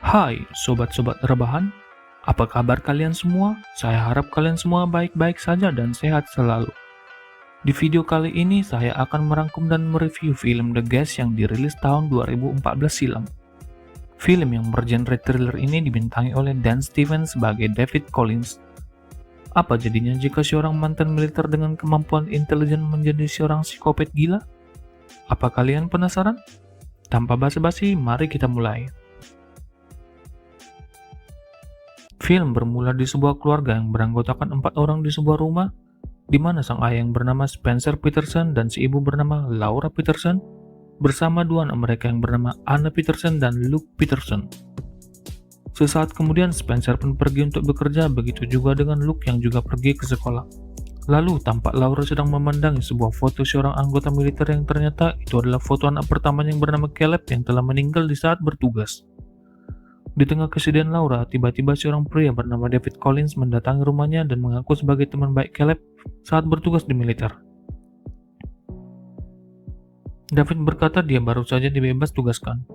Hai sobat-sobat rebahan, apa kabar kalian semua? Saya harap kalian semua baik-baik saja dan sehat selalu. Di video kali ini saya akan merangkum dan mereview film The Guest yang dirilis tahun 2014 silam. Film yang bergenre thriller ini dibintangi oleh Dan Stevens sebagai David Collins. Apa jadinya jika seorang mantan militer dengan kemampuan intelijen menjadi seorang psikopat gila? Apa kalian penasaran? Tanpa basa-basi, mari kita mulai. Film bermula di sebuah keluarga yang beranggotakan 4 orang di sebuah rumah, di mana sang ayah yang bernama Spencer Peterson dan si ibu bernama Laura Peterson, bersama dua anak mereka yang bernama Anna Peterson dan Luke Peterson. Sesaat kemudian Spencer pun pergi untuk bekerja, begitu juga dengan Luke yang juga pergi ke sekolah. Lalu tampak Laura sedang memandangi sebuah foto seorang anggota militer yang ternyata itu adalah foto anak pertamanya yang bernama Caleb yang telah meninggal di saat bertugas. Di tengah kesedihan Laura, tiba-tiba seorang pria bernama David Collins mendatangi rumahnya dan mengaku sebagai teman baik Caleb saat bertugas di militer. David berkata dia baru saja dibebas tugaskan.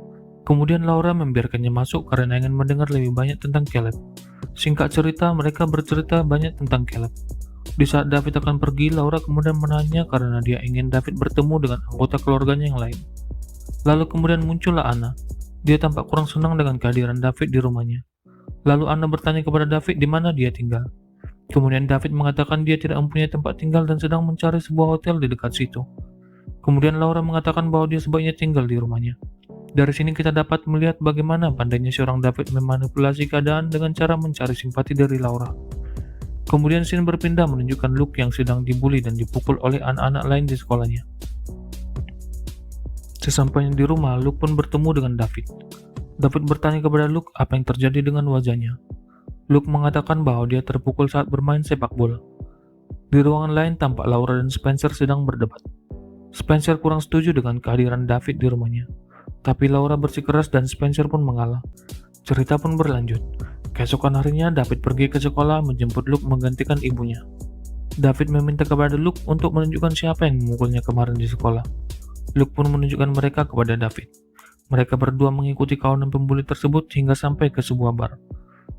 Kemudian Laura membiarkannya masuk karena ingin mendengar lebih banyak tentang Caleb. Singkat cerita, mereka bercerita banyak tentang Caleb. Di saat David akan pergi, Laura kemudian menanya karena dia ingin David bertemu dengan anggota keluarganya yang lain. Lalu kemudian muncullah Anna. Dia tampak kurang senang dengan kehadiran David di rumahnya. Lalu Anna bertanya kepada David di mana dia tinggal. Kemudian David mengatakan dia tidak mempunyai tempat tinggal dan sedang mencari sebuah hotel di dekat situ. Kemudian Laura mengatakan bahwa dia sebaiknya tinggal di rumahnya. Dari sini kita dapat melihat bagaimana pandainya seorang David memanipulasi keadaan dengan cara mencari simpati dari Laura. Kemudian scene berpindah menunjukkan Luke yang sedang dibully dan dipukul oleh anak-anak lain di sekolahnya. Sesampainya di rumah, Luke pun bertemu dengan David. David bertanya kepada Luke apa yang terjadi dengan wajahnya. Luke mengatakan bahwa dia terpukul saat bermain sepak bola. Di ruangan lain tampak Laura dan Spencer sedang berdebat. Spencer kurang setuju dengan kehadiran David di rumahnya. Tapi Laura bersikeras dan Spencer pun mengalah. Cerita pun berlanjut. Keesokan harinya, David pergi ke sekolah menjemput Luke menggantikan ibunya. David meminta kepada Luke untuk menunjukkan siapa yang memukulnya kemarin di sekolah. Luke pun menunjukkan mereka kepada David. Mereka berdua mengikuti kawanan pembuli tersebut hingga sampai ke sebuah bar.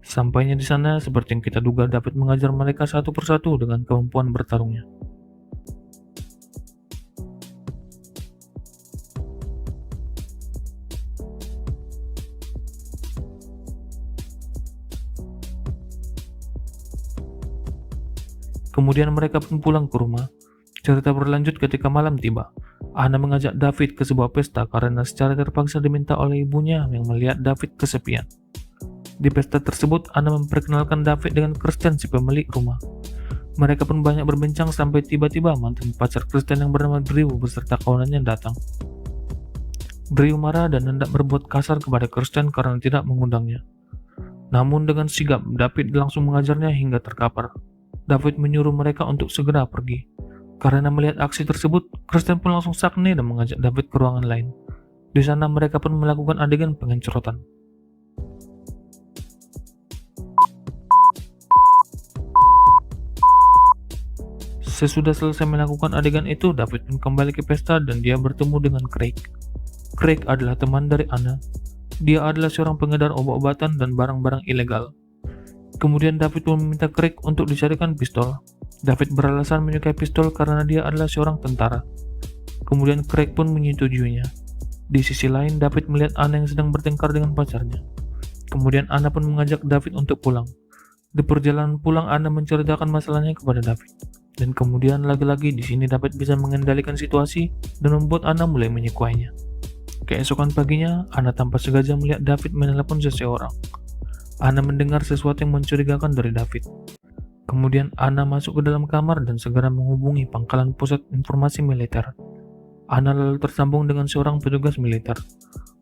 Sampainya di sana, seperti yang kita duga, David mengajar mereka satu persatu dengan kemampuan bertarungnya. Kemudian mereka pun pulang ke rumah. Cerita berlanjut ketika malam tiba. Anna mengajak David ke sebuah pesta karena secara terpaksa diminta oleh ibunya yang melihat David kesepian. Di pesta tersebut, Anna memperkenalkan David dengan Kristen si pemilik rumah. Mereka pun banyak berbincang sampai tiba-tiba mantan pacar Kristen yang bernama Drew beserta kawanannya datang. Drew marah dan hendak berbuat kasar kepada Kristen karena tidak mengundangnya. Namun dengan sigap, David langsung mengajarnya hingga terkapar. David menyuruh mereka untuk segera pergi. Karena melihat aksi tersebut, Kristen pun langsung sakne dan mengajak David ke ruangan lain. Di sana mereka pun melakukan adegan pengencrotan. Sesudah selesai melakukan adegan itu, David pun kembali ke pesta dan dia bertemu dengan Craig. Craig adalah teman dari Anna. Dia adalah seorang pengedar obat-obatan dan barang-barang ilegal. Kemudian David pun meminta Craig untuk dicarikan pistol. David beralasan menyukai pistol karena dia adalah seorang tentara. Kemudian Craig pun menyetujuinya. Di sisi lain, David melihat Anna yang sedang bertengkar dengan pacarnya. Kemudian Anna pun mengajak David untuk pulang. Di perjalanan pulang, Anna menceritakan masalahnya kepada David. Dan kemudian lagi-lagi di sini David bisa mengendalikan situasi dan membuat Anna mulai menyukainya. Keesokan paginya, Anna tanpa sengaja melihat David menelepon seseorang. Anna mendengar sesuatu yang mencurigakan dari David. Kemudian Anna masuk ke dalam kamar dan segera menghubungi pangkalan pusat informasi militer. Anna lalu tersambung dengan seorang petugas militer.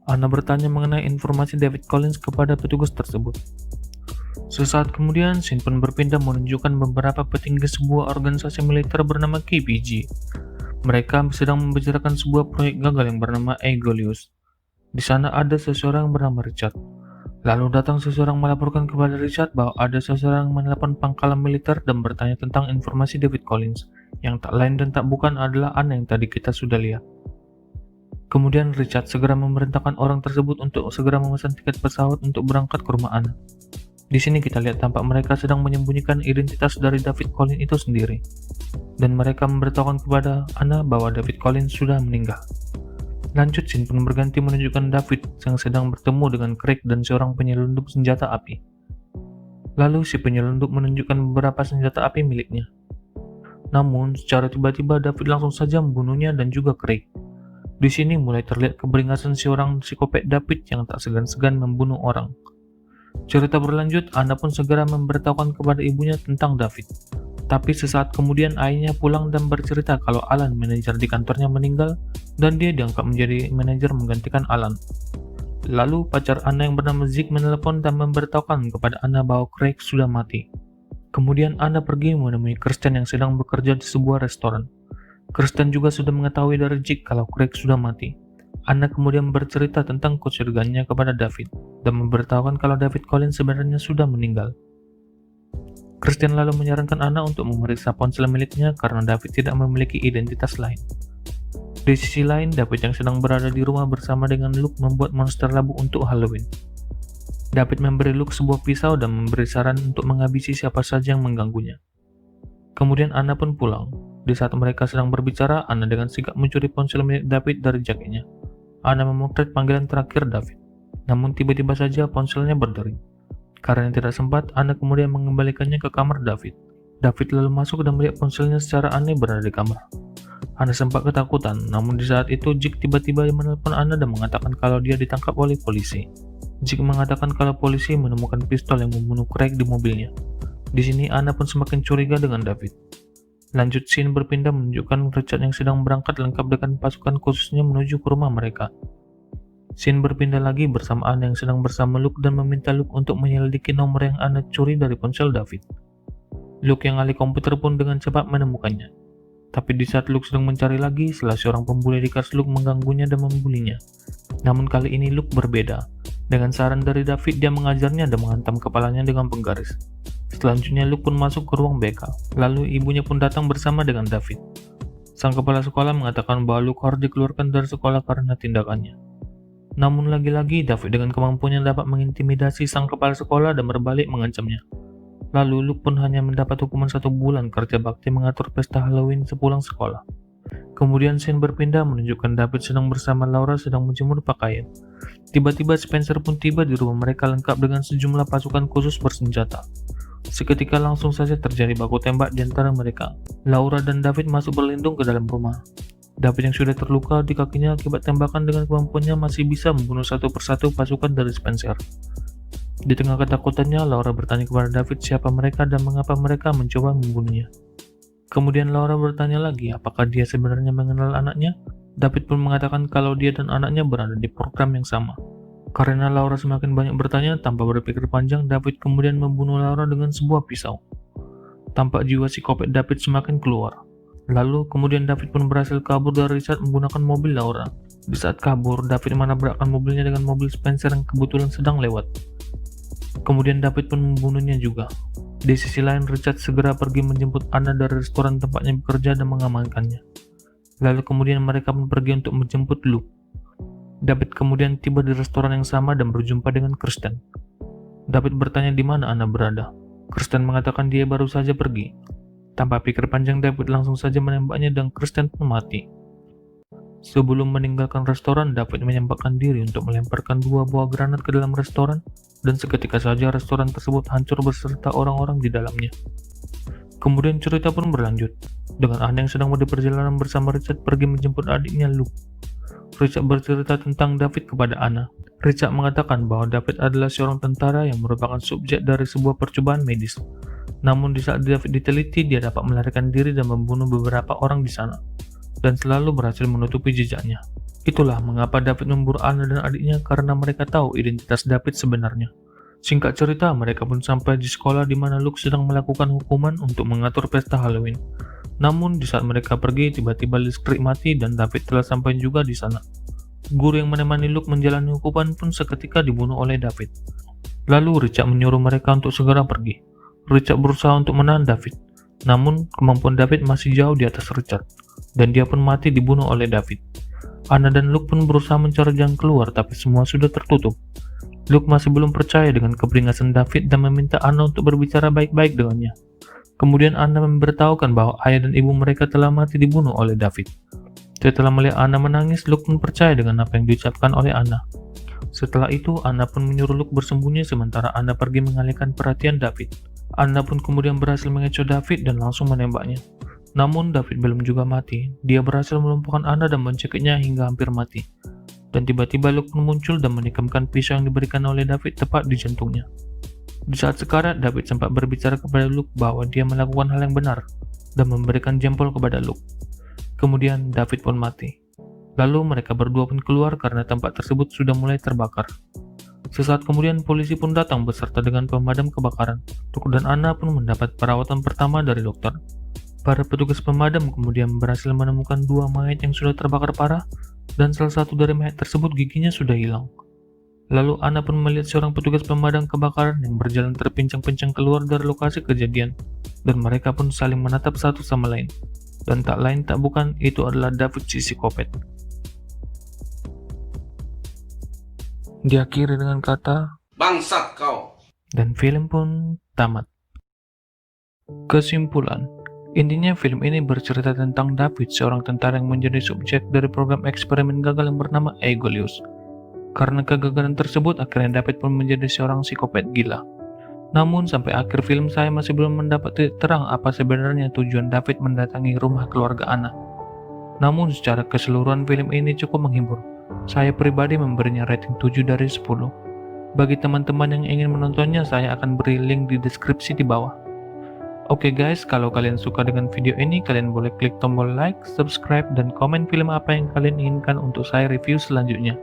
Anna bertanya mengenai informasi David Collins kepada petugas tersebut. Sesaat kemudian, scene pun berpindah menunjukkan beberapa petinggi sebuah organisasi militer bernama KPG. Mereka sedang membicarakan sebuah proyek gagal yang bernama Aegolius. Di sana ada seseorang bernama Richard. Lalu datang seseorang melaporkan kepada Richard bahwa ada seseorang menelepon pangkalan militer dan bertanya tentang informasi David Collins, yang tak lain dan tak bukan adalah Anna yang tadi kita sudah lihat. Kemudian Richard segera memerintahkan orang tersebut untuk segera memesan tiket pesawat untuk berangkat ke rumah Anna. Di sini kita lihat tampak mereka sedang menyembunyikan identitas dari David Collins itu sendiri, dan mereka memberitahukan kepada Anna bahwa David Collins sudah meninggal. Lanjut, scene pun berganti menunjukkan David yang sedang bertemu dengan Craig dan seorang penyelundup senjata api. Lalu si penyelundup menunjukkan beberapa senjata api miliknya. Namun, secara tiba-tiba David langsung saja membunuhnya dan juga Craig. Di sini mulai terlihat keberingasan seorang psikopat David yang tak segan-segan membunuh orang. Cerita berlanjut, Anna pun segera memberitahukan kepada ibunya tentang David. Tapi sesaat kemudian ayahnya pulang dan bercerita kalau Alan, manajer di kantornya, meninggal dan dia diangkat menjadi manajer menggantikan Alan. Lalu pacar Anna yang bernama Zeke menelepon dan memberitahukan kepada Anna bahwa Craig sudah mati. Kemudian Anna pergi menemui Kirsten yang sedang bekerja di sebuah restoran. Kirsten juga sudah mengetahui dari Zeke kalau Craig sudah mati. Anna kemudian bercerita tentang kecurigaannya kepada David dan memberitahukan kalau David Collins sebenarnya sudah meninggal. Kirsten lalu menyarankan Anna untuk memeriksa ponsel miliknya karena David tidak memiliki identitas lain. Di sisi lain, David yang sedang berada di rumah bersama dengan Luke membuat monster labu untuk Halloween. David memberi Luke sebuah pisau dan memberi saran untuk menghabisi siapa saja yang mengganggunya. Kemudian Anna pun pulang. Di saat mereka sedang berbicara, Anna dengan sigap mencuri ponsel milik David dari jaketnya. Anna memotret panggilan terakhir David. Namun tiba-tiba saja ponselnya berdering. Karena tidak sempat, Anna kemudian mengembalikannya ke kamar David. David lalu masuk dan melihat ponselnya secara aneh berada di kamar. Anna sempat ketakutan, namun di saat itu Zeke tiba-tiba menelpon Anna dan mengatakan kalau dia ditangkap oleh polisi. Zeke mengatakan kalau polisi menemukan pistol yang membunuh Craig di mobilnya. Di sini Anna pun semakin curiga dengan David. Lanjut, scene berpindah menunjukkan Richard yang sedang berangkat lengkap dengan pasukan khususnya menuju ke rumah mereka. Scene berpindah lagi bersama Anna yang sedang bersama Luke dan meminta Luke untuk menyelidiki nomor yang Anna curi dari ponsel David. Luke yang ahli komputer pun dengan cepat menemukannya. Tapi di saat Luke sedang mencari lagi, salah seorang pembuli di kelas Luke mengganggunya dan membulinya. Namun kali ini Luke berbeda. Dengan saran dari David, dia mengajarnya dan menghantam kepalanya dengan penggaris. Selanjutnya Luke pun masuk ke ruang BK. Lalu ibunya pun datang bersama dengan David. Sang kepala sekolah mengatakan bahwa Luke harus dikeluarkan dari sekolah karena tindakannya. Namun lagi-lagi David dengan kemampuannya dapat mengintimidasi sang kepala sekolah dan berbalik mengancamnya. Lalu Luke pun hanya mendapat hukuman 1 bulan kerja bakti mengatur pesta Halloween sepulang sekolah. Kemudian scene berpindah menunjukkan David sedang bersama Laura sedang menjemur pakaian. Tiba-tiba Spencer pun tiba di rumah mereka lengkap dengan sejumlah pasukan khusus bersenjata. Seketika langsung saja terjadi baku tembak di antara mereka. Laura dan David masuk berlindung ke dalam rumah. David yang sudah terluka di kakinya akibat tembakan dengan kemampuannya masih bisa membunuh satu persatu pasukan dari Spencer. Di tengah ketakutannya, Laura bertanya kepada David siapa mereka dan mengapa mereka mencoba membunuhnya. Kemudian Laura bertanya lagi apakah dia sebenarnya mengenal anaknya. David pun mengatakan kalau dia dan anaknya berada di program yang sama. Karena Laura semakin banyak bertanya, tanpa berpikir panjang, David kemudian membunuh Laura dengan sebuah pisau. Tampak jiwa psikopat David semakin keluar. Lalu kemudian David pun berhasil kabur dari Richard menggunakan mobil Laura. Di saat kabur, David menabrakkan mobilnya dengan mobil Spencer yang kebetulan sedang lewat. Kemudian David pun membunuhnya juga. Di sisi lain, Richard segera pergi menjemput Anna dari restoran tempatnya bekerja dan mengamankannya. Lalu kemudian mereka pun pergi untuk menjemput Luke. David kemudian tiba di restoran yang sama dan berjumpa dengan Kirsten. David bertanya di mana Anna berada. Kirsten mengatakan dia baru saja pergi. Tanpa pikir panjang, David langsung saja menembaknya dan Kirsten pun mati. Sebelum meninggalkan restoran, David menyempatkan diri untuk melemparkan 2 buah granat ke dalam restoran, dan seketika saja restoran tersebut hancur beserta orang-orang di dalamnya. Kemudian cerita pun berlanjut, dengan Anna yang sedang di perjalanan bersama Richard pergi menjemput adiknya Luke. Richard bercerita tentang David kepada Anna. Richard mengatakan bahwa David adalah seorang tentara yang merupakan subjek dari sebuah percobaan medis. Namun di saat David diteliti, dia dapat melarikan diri dan membunuh beberapa orang di sana, dan selalu berhasil menutupi jejaknya. Itulah mengapa David memburu Anna dan adiknya karena mereka tahu identitas David sebenarnya. Singkat cerita, mereka pun sampai di sekolah di mana Luke sedang melakukan hukuman untuk mengatur pesta Halloween. Namun di saat mereka pergi, tiba-tiba listrik mati dan David telah sampai juga di sana. Guru yang menemani Luke menjalani hukuman pun seketika dibunuh oleh David. Lalu Richard menyuruh mereka untuk segera pergi. Richard berusaha untuk menahan David, namun kemampuan David masih jauh di atas Richard, dan dia pun mati dibunuh oleh David. Anna dan Luke pun berusaha mencari jalan keluar, tapi semua sudah tertutup. Luke masih belum percaya dengan keberingasan David dan meminta Anna untuk berbicara baik-baik dengannya. Kemudian Anna memberitahukan bahwa ayah dan ibu mereka telah mati dibunuh oleh David. Setelah melihat Anna menangis, Luke pun percaya dengan apa yang diucapkan oleh Anna. Setelah itu, Anna pun menyuruh Luke bersembunyi sementara Anna pergi mengalihkan perhatian David. Anna pun kemudian berhasil mengecoh David dan langsung menembaknya. Namun David belum juga mati. Dia berhasil melumpuhkan Anna dan mencekiknya hingga hampir mati. Dan tiba-tiba Luke pun muncul dan menikamkan pisau yang diberikan oleh David tepat di jantungnya. Di saat sekarat, David sempat berbicara kepada Luke bahwa dia melakukan hal yang benar dan memberikan jempol kepada Luke. Kemudian David pun mati. Lalu mereka berdua pun keluar karena tempat tersebut sudah mulai terbakar. Sesaat kemudian polisi pun datang beserta dengan pemadam kebakaran. Luke dan Anna pun mendapat perawatan pertama dari dokter. Para petugas pemadam kemudian berhasil menemukan 2 mayat yang sudah terbakar parah dan salah satu dari mayat tersebut giginya sudah hilang. Lalu Anna pun melihat seorang petugas pemadam kebakaran yang berjalan terpincang-pincang keluar dari lokasi kejadian dan mereka pun saling menatap satu sama lain. Dan tak lain tak bukan itu adalah David si psikopat. Diakhiri dengan kata Bangsat kau. dan film pun tamat. Kesimpulan, intinya film ini bercerita tentang David, seorang tentara yang menjadi subjek dari program eksperimen gagal yang bernama Aegolius. Karena kegagalan tersebut, akhirnya David pun menjadi seorang psikopat gila. Namun sampai akhir film saya masih belum mendapat titik terang apa sebenarnya tujuan David mendatangi rumah keluarga Anna. Namun secara keseluruhan film ini cukup menghibur. Saya pribadi memberinya rating 7 dari 10. Bagi teman-teman yang ingin menontonnya, saya akan beri link di deskripsi di bawah. Oke guys, kalau kalian suka dengan video ini, kalian boleh klik tombol like, subscribe, dan komen film apa yang kalian inginkan untuk saya review selanjutnya.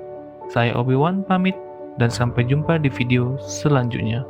Saya Obi-Wan pamit, dan sampai jumpa di video selanjutnya.